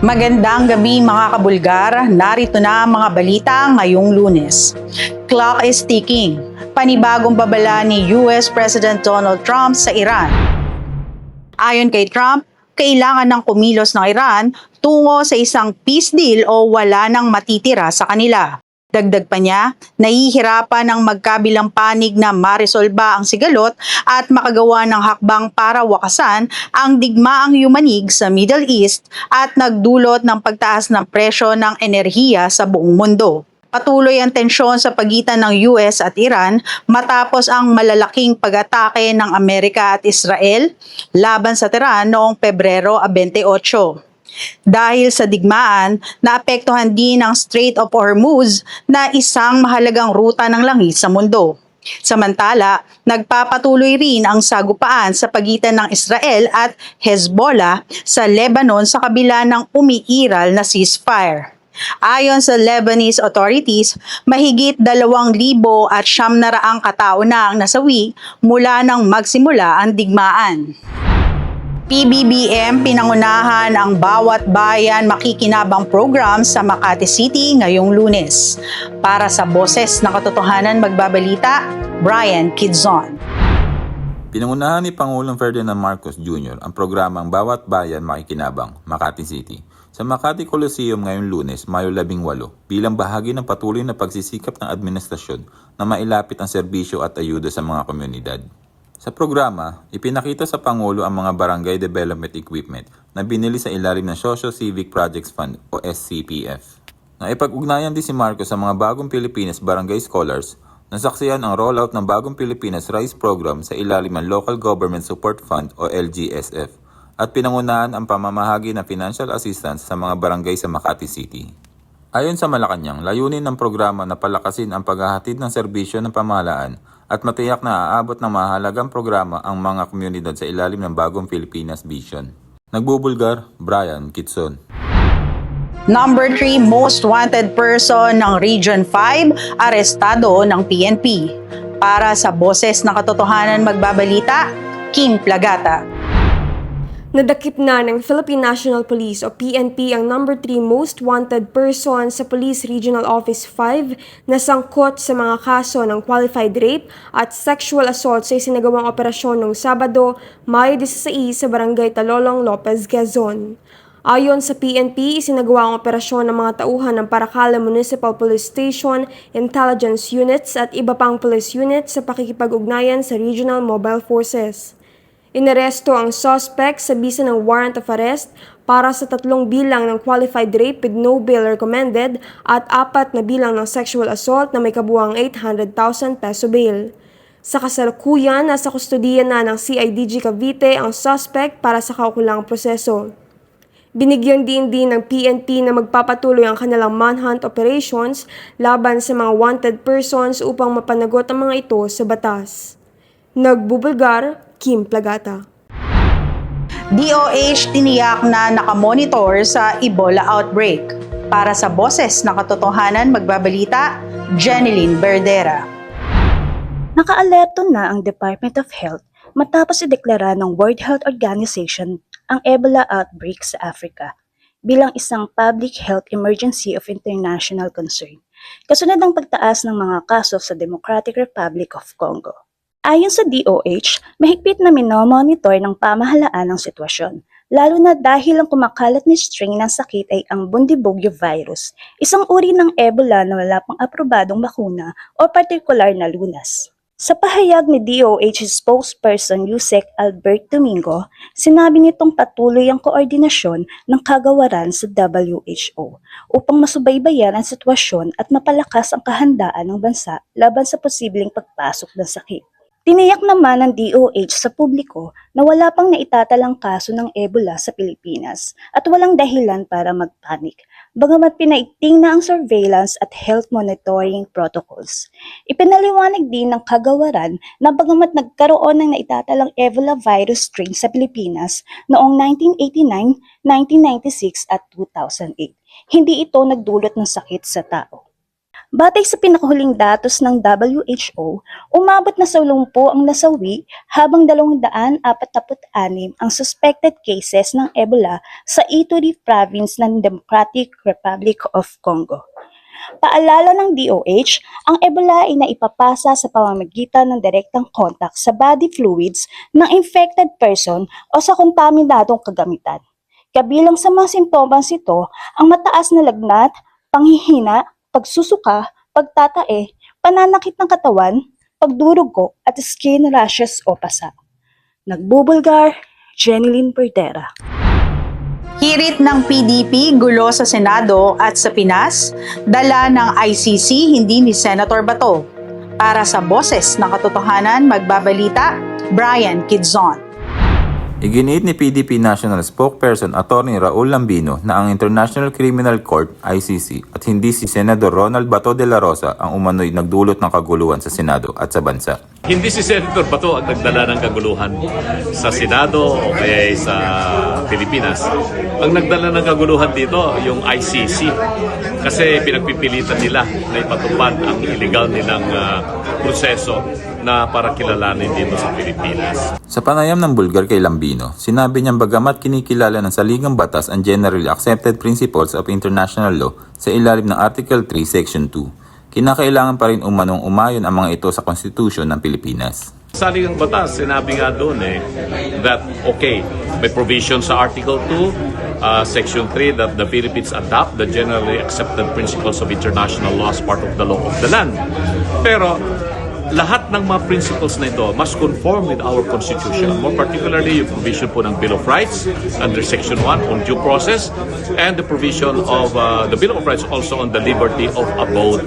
Magandang gabi mga kabulgar, narito na ang mga balita ngayong Lunes. Clock is ticking. Panibagong babala ni US President Donald Trump sa Iran. Ayon kay Trump, kailangan ng kumilos ng Iran tungo sa isang peace deal o wala nang matitira sa kanila. Dagdag pa niya, nahihirapan ang magkabilang panig na maresolba ang sigalot at makagawa ng hakbang para wakasan ang digmaang yumanig sa Middle East at nagdulot ng pagtaas ng presyo ng enerhiya sa buong mundo. Patuloy ang tensyon sa pagitan ng US at Iran matapos ang malalaking pag-atake ng Amerika at Israel laban sa Tehran noong Pebrero 28. Dahil sa digmaan, naapektuhan din ang Strait of Hormuz na isang mahalagang ruta ng langis sa mundo. Samantala, nagpapatuloy rin ang sagupaan sa pagitan ng Israel at Hezbollah sa Lebanon sa kabila ng umiiral na ceasefire. Ayon sa Lebanese authorities, mahigit 2,900 katao na ang nasawi mula nang magsimula ang digmaan. PBBM pinangunahan ang Bawat Bayan Makikinabang program sa Makati City ngayong Lunes. Para sa Boses ng Katotohanan magbabalita, Brian Kidzon. Pinangunahan ni Pangulong Ferdinand Marcos Jr. ang programang Bawat Bayan Makikinabang, Makati City, sa Makati Coliseum ngayong Lunes, Mayo 18, bilang bahagi ng patuloy na pagsisikap ng administrasyon na mailapit ang serbisyo at ayuda sa mga komunidad. Sa programa, ipinakita sa Pangulo ang mga Barangay Development Equipment na binili sa ilalim ng Socio-Civic Projects Fund o SCPF. Naipag-ugnayan din si Marcos sa mga Bagong Pilipinas Barangay Scholars, nasaksiyan ang rollout ng Bagong Pilipinas Rice Program sa ilalim ng Local Government Support Fund o LGSF, at pinangunahan ang pamamahagi ng financial assistance sa mga barangay sa Makati City. Ayon sa Malacanang, layunin ng programa na palakasin ang paghahatid ng serbisyo ng pamahalaan at matiyak na aabot ng mahalagang programa ang mga komunidad sa ilalim ng Bagong Pilipinas Vision. Nagbubulgar, Brian Kidzon. Number 3 most wanted person ng Region 5, arestado ng PNP. Para sa Boses ng Katotohanan magbabalita, Kim Plagata. Nadakip na ng Philippine National Police o PNP ang number 3 most wanted person sa Police Regional Office 5 na sangkot sa mga kaso ng qualified rape at sexual assault sa isinagawang operasyon noong Sabado, Mayo 16 sa Barangay Talolong, Lopez, Quezon. Ayon sa PNP, isinagawa ang operasyon ng mga tauhan ng Paracala Municipal Police Station, intelligence units at iba pang police units sa pakikipag-ugnayan sa Regional Mobile Forces. Inaresto ang suspect sa bisa ng warrant of arrest para sa 3 bilang ng qualified rape with no bail recommended at 4 na bilang ng sexual assault na may kabuuang 800,000 peso bail. Sa kasalukuyan, nasa kustodiya na ng CIDG Cavite ang suspect para sa kaukulang proseso. Binigyan din ng PNP na magpapatuloy ang kanilang manhunt operations laban sa mga wanted persons upang mapanagot ang mga ito sa batas. Nagbubulgar, Kim Plagata. DOH tiniyak na nakamonitor sa Ebola outbreak. Para sa Boses ng Katotohanan magbabalita, Jeneline Berdera. Naka-alerto na ang Department of Health matapos ideklara ng World Health Organization ang Ebola outbreak sa Africa bilang isang public health emergency of international concern, kasunod ng pagtaas ng mga kaso sa Democratic Republic of Congo. Ayon sa DOH, mahigpit na minomonitor ng pamahalaan ang sitwasyon, lalo na dahil ang kumakalat na strain ng sakit ay ang Bundibugyo virus, isang uri ng Ebola na wala pang aprobadong bakuna o partikular na lunas. Sa pahayag ni DOH spokesperson Yusek Albert Domingo, sinabi nitong patuloy ang koordinasyon ng kagawaran sa WHO upang masubaybayan ang sitwasyon at mapalakas ang kahandaan ng bansa laban sa posibleng pagpasok ng sakit. Tiniyak naman ng DOH sa publiko na wala pang naitatalang kaso ng Ebola sa Pilipinas at walang dahilan para magpanik, bagamat pinaigting na ang surveillance at health monitoring protocols. Ipinaliwanag din ng kagawaran na bagamat nagkaroon ng naitatalang Ebola virus strain sa Pilipinas noong 1989, 1996 at 2008, hindi ito nagdulot ng sakit sa tao. Batay sa pinakahuling datos ng WHO, umabot na sa 80 ang nasawi habang 246 ang suspected cases ng Ebola sa Ituri province ng Democratic Republic of Congo. Paalala ng DOH, ang Ebola ay naipapasa sa pamamagitan ng direktang kontak sa body fluids ng infected person o sa kontaminadong kagamitan. Kabilang sa mga simptomas ito, ang mataas na lagnat, panghihina, pagsusuka, pagtatae, pananakit ng katawan, pagdurugo at skin rashes o pasa. Nagbubulgar, Jeneline Perdera. Hirit ng PDP, gulo sa Senado at sa Pinas, dala ng ICC hindi ni Senator Bato. Para sa Boses ng Katotohanan, magbabalita, Brian Kidzon. Iginiit ni PDP National Spokesperson Atty. Raul Lambino na ang International Criminal Court ICC at hindi si Senador Ronald Bato de la Rosa ang umano'y nagdulot ng kaguluhan sa Senado at sa bansa. Hindi si Senator Bato ang nagdala ng kaguluhan sa Senado o kaya sa Pilipinas. Ang nagdala ng kaguluhan dito, yung ICC. Kasi pinagpipilitan nila na ipatupad ang illegal nilang proseso na para kilalanin dito sa Pilipinas. Sa panayam ng Bulgar kay Lambino, sinabi niyang bagamat kinikilala ng saligang batas ang generally accepted principles of international law sa ilalim ng Article 3, Section 2, kinakailangan pa rin umanong umayon ang mga ito sa Constitution ng Pilipinas. Sa saligang batas, sinabi nga doon that okay, may provision sa Article 2, Section 3 that the Philippines adopt the generally accepted principles of international law as part of the law of the land. Pero lahat ng mga principles na ito must conform with our Constitution. More particularly, yung provision po ng Bill of Rights under Section 1 on due process and the provision of the Bill of Rights also on the liberty of abode.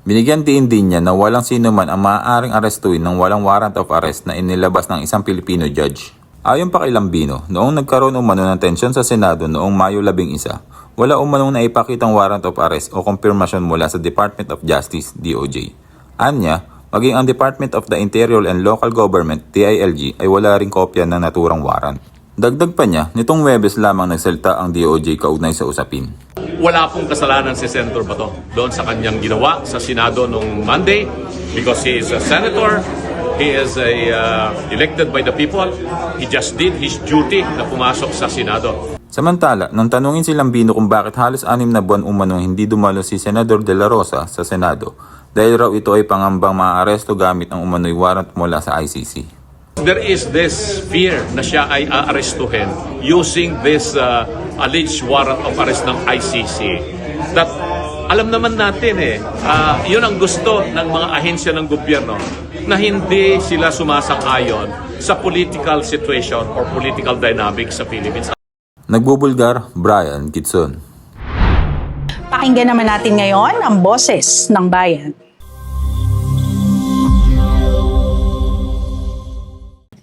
Binigyan din niya na walang sino man ang maaaring arestuin ng walang warrant of arrest na inilabas ng isang Filipino judge. Ayon pa kay Lambino, noong nagkaroon umano ng tensyon sa Senado noong Mayo 11, wala umanong naipakitang warrant of arrest o kumpirmasyon mula sa Department of Justice, DOJ. Anya, maging ang Department of the Interior and Local Government, DILG, ay wala ring kopya ng naturang warrant. Dagdag pa niya, nitong Huwebes lamang nagsalta ang DOJ kaugnay sa usapin. Wala pong kasalanan si Senator Bato doon sa kanyang ginawa sa Senado noong Monday because he is a senator, he is elected by the people, he just did his duty na pumasok sa Senado. Samantala, nang tanungin si Lambino kung bakit halos 6 na buwan umanong hindi dumalo si Senador De La Rosa sa Senado, dahil raw ito ay pangambang maaaresto gamit ang umano'y warrant mula sa ICC. There is this fear na siya ay aarestuhin using this alleged warrant of arrest ng ICC. That alam naman natin yun ang gusto ng mga ahensya ng gobyerno na hindi sila sumasang-ayon sa political situation or political dynamics sa Philippines. Nagbubulgar, Brian Kidzon. Pakinggan naman natin ngayon ang Boses ng Bayan.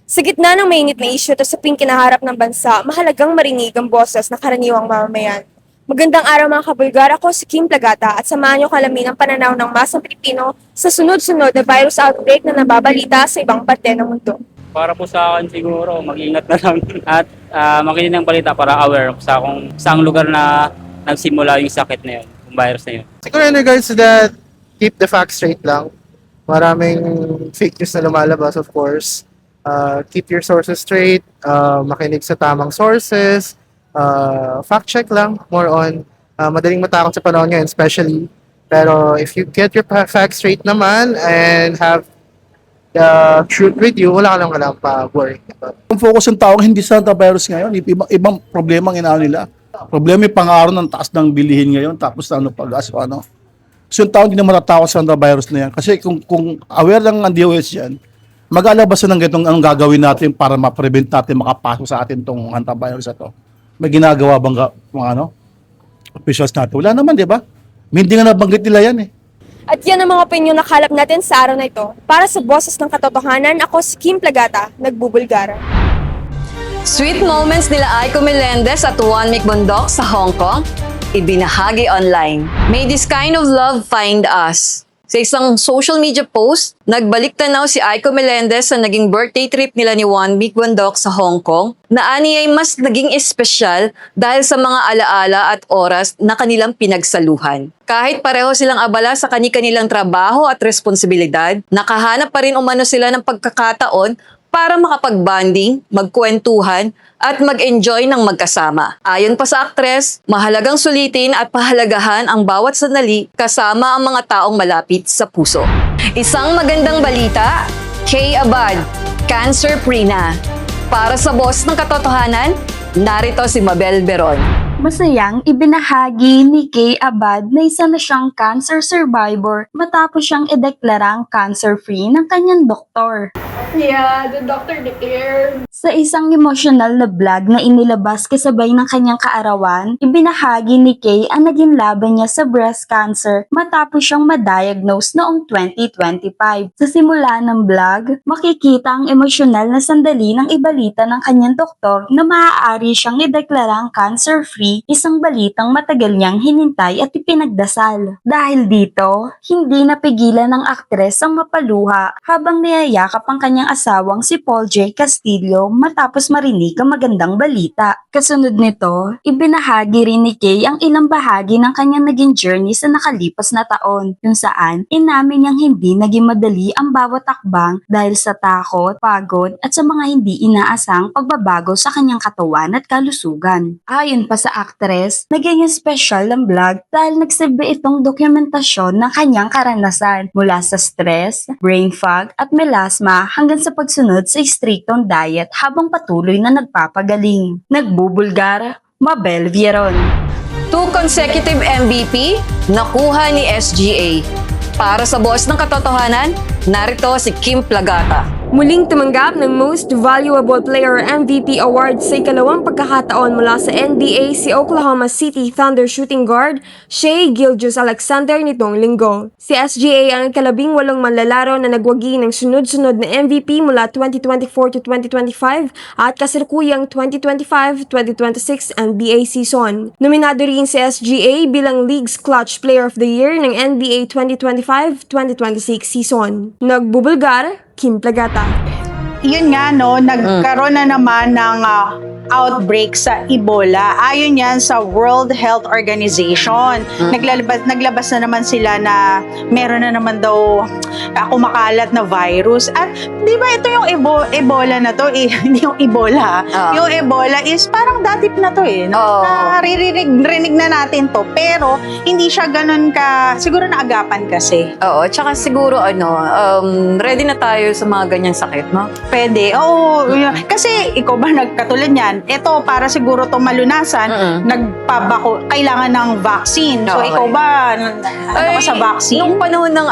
Sa gitna ng mainit na isyu at sa kinaharap ng bansa, mahalagang marinig ang boses ng karaniwang mamamayan. Magandang araw mga kabulgar, ako si Kim Plagata at samahan niyo kalamin ang pananaw ng masang Pilipino sa sunod-sunod na virus outbreak na nababalita sa ibang parte ng mundo. Para po sa akin siguro, mag-ingat na lang at makinig ng balita para aware sa kung saang lugar na nagsimula yung sakit na yun, yung virus na yun. Siguro in regards to that, keep the facts straight lang. Maraming fake news na lumalabas, of course. Keep your sources straight, makinig sa tamang sources, fact check lang, more on. Madaling matakot sa panahon ngayon, especially. Pero if you get your facts straight naman and have the truth with you, wala ka lang alam pa worry. Ang focus ng taong hindi sa virus ngayon, ibang problema ang inaano nila. Problema yung pang-araw ng taas ng bilihin ngayon, tapos ano pag-gas o ano. So yung tao hindi na matatakot sa virus na yan. Kasi kung aware lang ang DOH yan, mag-alabas ng ganitong anong gagawin natin para ma-prevent natin makapasok sa atin itong antivirus na to. May ginagawa bang mga officials natin? Wala naman, di ba? Hindi nga nabanggit nila yan eh. At yan ang mga opinyon na kalap natin sa araw na ito. Para sa Boses ng Katotohanan, ako si Kim Plagata, nagbubulgara. Sweet moments nila Aiko Melendez at Juan Micbondok sa Hong Kong, ibinahagi online. May this kind of love find us. Sa isang social media post, nagbalik tanaw si Aiko Melendez sa naging birthday trip nila ni Juan Miguandok sa Hong Kong, na ani ay mas naging espesyal dahil sa mga alaala at oras na kanilang pinagsaluhan. Kahit pareho silang abala sa kani-kanilang trabaho at responsibilidad, nakahanap pa rin umano sila ng pagkakataon para makapag-bonding, magkwentuhan, at mag-enjoy ng magkasama. Ayon pa sa aktres, mahalagang sulitin at pahalagahan ang bawat sandali kasama ang mga taong malapit sa puso. Isang magandang balita, Kay Abad, cancer-free na. Para sa boss ng katotohanan, narito si Mabel Beron. Masayang ibinahagi ni Kay Abad na isa na siyang cancer survivor matapos siyang ideklarang cancer-free ng kanyang doktor. Yeah, the doctor declared. Sa isang emosyonal na vlog na inilabas kasabay ng kanyang kaarawan, ibinahagi ni Kay ang naging laban niya sa breast cancer matapos siyang ma-diagnose noong 2025. Sa simula ng vlog, makikita ang emosyonal na sandali ng ibalita ng kanyang doktor na maaari siyang ideklarang cancer-free, isang balitang matagal niyang hinintay at ipinagdasal. Dahil dito, hindi napigilan ng aktres ang mapaluha habang niyayakap ang kanyang asawang si Paul J. Castillo matapos marinig ang magandang balita. Kasunod nito, ibinahagi rin ni Kay ang ilang bahagi ng kanyang naging journey sa nakalipas na taon, kung saan inamin niyang hindi naging madali ang bawat takbang dahil sa takot, pagod at sa mga hindi inaasang pagbabago sa kanyang katawan at kalusugan. Ayon pa sa aktres, naging special ang vlog dahil nagsilbi itong dokumentasyon ng kanyang karanasan mula sa stress, brain fog at melasma hanggang sa pagsunod sa striktong diet habang patuloy na nagpapagaling. Nagbubulgar, Mabel Vieron. 2 consecutive MVP nakuha ni SGA. Para sa boss ng katotohanan, narito si Kim Plagata. Muling tumanggap ng Most Valuable Player MVP Award sa ikalawang pagkakataon mula sa NBA si Oklahoma City Thunder shooting guard Shai Gilgeous-Alexander nitong linggo. Si SGA ang ikalabing-walong manlalaro na nagwagi ng sunod-sunod na MVP mula 2024 to 2025 at kasalukuyang 2025-2026 NBA season. Nominado rin si SGA bilang League's Clutch Player of the Year ng NBA 2025-2026 season. Nagbubulgar, Kim Plagata. Yun nga, no, nagkaroon na naman ng outbreak sa Ebola. Ayon yan sa World Health Organization. Naglabas na naman sila na meron na naman daw kumakalat na virus. At di ba ito yung Ebola na to? Hindi yung Ebola. Yung Ebola is parang datip na to no? Rinig na natin to. Pero hindi siya ganun siguro naagapan kasi. Oo, tsaka siguro ready na tayo sa mga ganyang sakit, no? Pwede. Oo. Kasi ikaw ba katulad niyan, ito para siguro to malunasan, kailangan ng vaccine. So Okay. ikaw ba ka sa vaccine? Nung panahon ng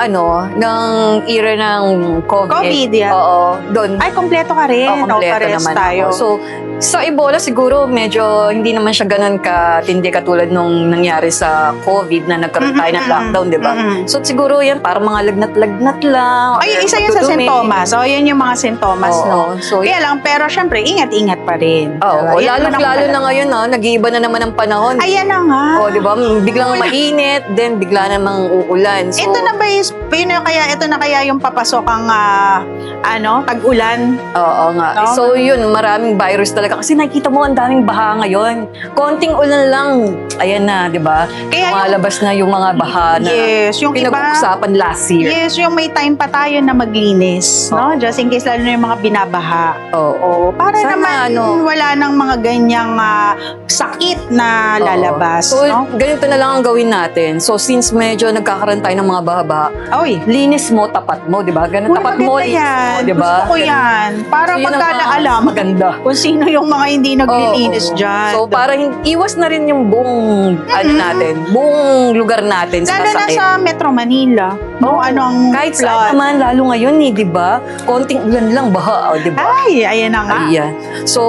era ng COVID. COVID, yan. Oo, doon. Ay, kompleto ka rin. Kompleto Parehas naman tayo. ako. So, sa Ebola siguro medyo hindi naman siya ganun katindi katulad nung nangyari sa COVID na nagkaroon tayo ng lockdown, di ba? So siguro yan parang mga lagnat-lagnat lang. Ay, isa yun sa sintomas. O, yun yung mga sintomas, Oo. no? So, Kaya lang, pero syempre, ingat-ingat pa rin. Oo, Yan naman ang lalo mahalaga. na ngayon, nag-iiba na naman ang panahon. Ayan na nga. O, di ba? Biglang mainit, then bigla namang uulan. So, Ito na ba ito na kaya yung papasok ang tag-ulan? oo nga. No? So, yun, maraming virus talaga. Kasi nakikita mo, ang daming baha ngayon. Konting ulan lang, ayan na, di ba? Kaya Lumalabas na yung mga baha na Yes, yung iba. pinag-uusapan last year. Yes, yung may time pa tayo na maglinis, no? Just in case, lalo na yung mga binabaha. Oo. Para Sana, naman wala nang mga ganyang sakit na Oo. lalabas, So, no? ganito na lang ang gawin natin. So, since medyo nagkakaroon tayo ng mga baha-baha, Oy, linis mo, tapat mo, di ba? Ganun, uy, tapat mo, maganda linis yan. mo, di ba? Gusto ko yan. Para So, yun ang magkala mga alam maganda. kung sino yung mga hindi naglilinis Oo. dyan. So, para iwas na rin yung buong, natin, buong lugar natin sa Lalo na sakit. sa Metro Manila. No, Oo. ang Kahit flood. saan naman, lalo ngayon di ba? Konting ulan lang, baha, di ba? Ay, ayan na nga. Ayan. So,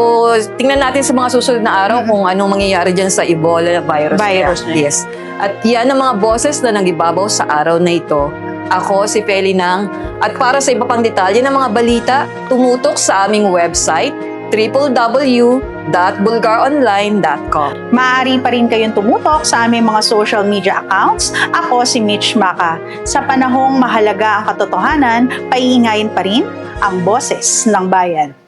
tingnan natin sa mga susunod na araw kung anong mangyayari dyan sa Ebola virus. Virus na yan. Yes. At yan ang mga boses na nangibabaw sa araw na ito. Ako si Feli Nang. At para sa iba pang detalye ng mga balita, tumutok sa aming website www.pnp.com.ph www.bulgaronline.com. Maaari pa rin kayong tumutok sa aming mga social media accounts. Ako si Mitch Maka. Sa panahong mahalaga ang katotohanan, paiingayin pa rin ang boses ng bayan.